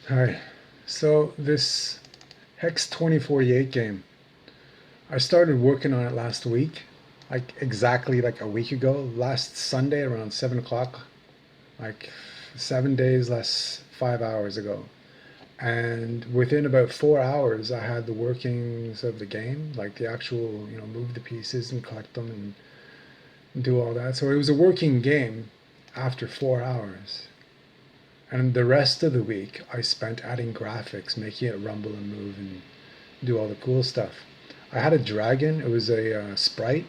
Hi. So this Hex 2048 game, I started working on it last week, like exactly like a week ago, last Sunday around 7 o'clock, like 7 days less 5 hours ago. And within about 4 hours, I had the workings of the game, like the actual, move the pieces and collect them and do all that. So it was a working game after 4 hours. And the rest of the week, I spent adding graphics, making it rumble and move and do all the cool stuff. I had a dragon. It was a sprite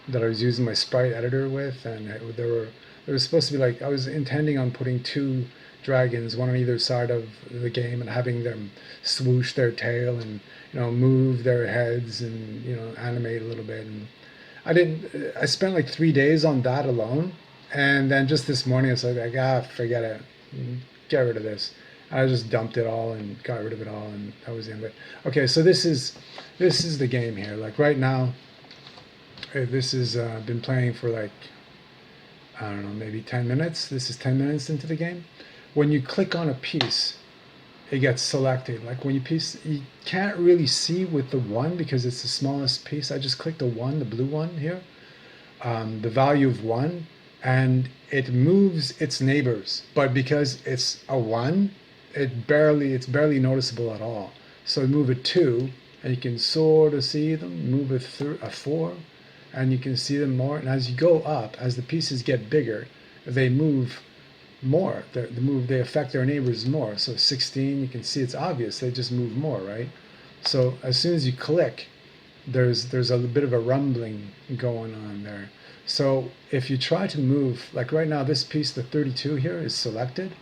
that I was using my sprite editor with, and there was supposed to be like I was intending on putting two dragons, one on either side of the game, and having them swoosh their tail and move their heads and animate a little bit. And I didn't. I spent like 3 days on that alone, and then just this morning it's like forget it, get rid of this. I just dumped it all and got rid of it all, and that was the end of it. Okay, so this is the game here. Like right now, this has been playing for like I don't know, maybe 10 minutes. This is 10 minutes into the game. When you click on a piece, it gets selected. Like when you can't really see with the one because it's the smallest piece. I just clicked the one, the blue one here, the value of one, and it moves its neighbors. But because it's a one, it's barely noticeable at all. So move a two, and you can sort of see them. Move a four, and you can see them more. And as you go up, as the pieces get bigger, they move more. They affect their neighbors more. So 16, you can see it's obvious. They just move more, right? So as soon as you click, there's a bit of a rumbling going on there. So if you try to move, like right now, this piece, the 32 here, is selected.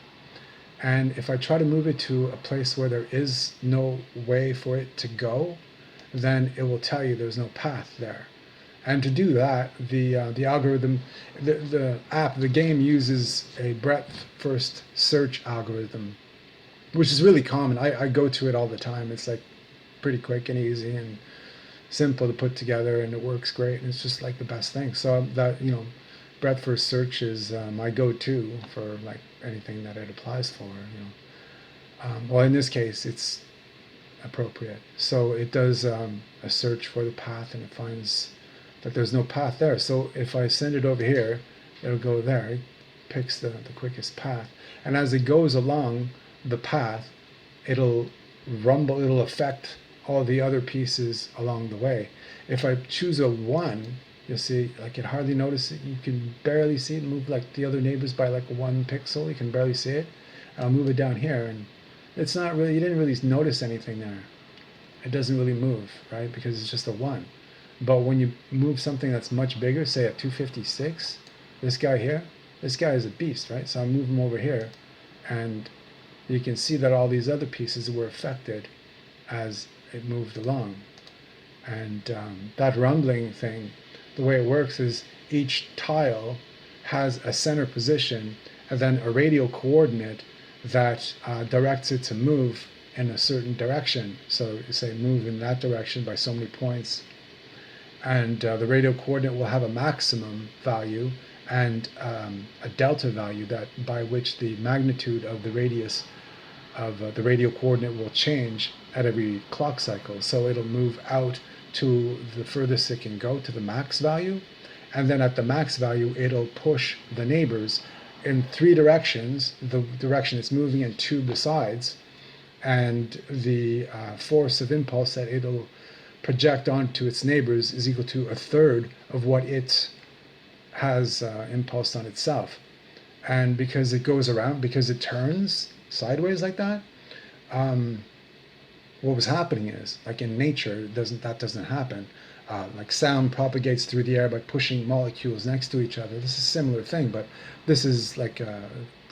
And if I try to move it to a place where there is no way for it to go, then it will tell you there's no path there. And to do that, the algorithm, the app, the game uses a breadth first search algorithm, which is really common. I go to it all the time. It's like pretty quick and easy and simple to put together, and it works great. And it's just like the best thing. So that breadth first search is my go-to for like anything that it applies for. Well, in this case, it's appropriate. So it does a search for the path, and it finds that there's no path there. So if I send it over here, it'll go there. It picks the quickest path. And as it goes along the path, it'll it'll affect all the other pieces along the way. If I choose a one, you'll see like it hardly notice it. You can barely see it move like the other neighbors by like 1 pixel. You can barely see it. I'll move it down here, and it's not really, you didn't really notice anything there. It doesn't really move, right? Because it's just a one. But when you move something that's much bigger, say at 256, this guy here, this guy is a beast, right? So I move him over here, and you can see that all these other pieces were affected as it moved along. And that rumbling thing, the way it works is each tile has a center position and then a radial coordinate that directs it to move in a certain direction. So say move in that direction by so many points, and the radial coordinate will have a maximum value and a delta value that by which the magnitude of the radius of the radial coordinate will change at every clock cycle. So it'll move out to the furthest it can go, to the max value, and then at the max value it'll push the neighbors in three directions, the direction it's moving in two besides, and the force of impulse that it'll project onto its neighbors is equal to a third of what it has impulsed on itself. And because it goes around, because it turns sideways like that, what was happening is, like in nature, that doesn't happen. Like sound propagates through the air by pushing molecules next to each other. This is a similar thing, but this is like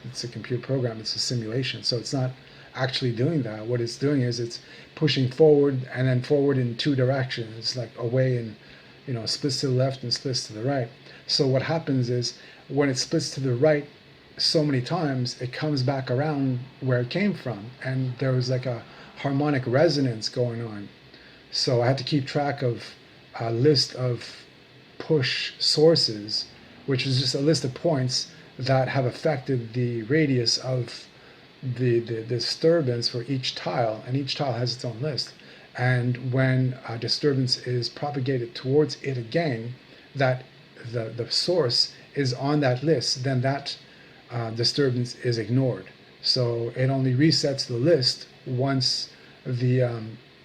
it's a computer program. It's a simulation, so it's not actually doing that. What it's doing is it's pushing forward and then forward in two directions, like away and splits to the left and splits to the right. So what happens is when it splits to the right so many times, it comes back around where it came from, and there was like a harmonic resonance going on. So I had to keep track of a list of push sources, which is just a list of points that have affected the radius of the disturbance for each tile, and each tile has its own list. And when a disturbance is propagated towards it again, that the source is on that list, then that disturbance is ignored. So it only resets the list once the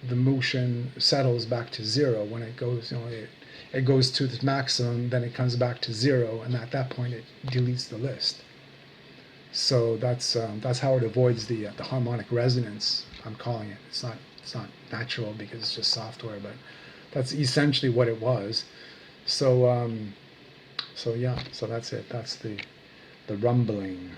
motion settles back to zero. When it goes, it goes to the maximum, then it comes back to zero, and at that point it deletes the list. So that's how it avoids the harmonic resonance. I'm calling it. It's not natural because it's just software, but that's essentially what it was. So so yeah, so that's it. That's the rumbling.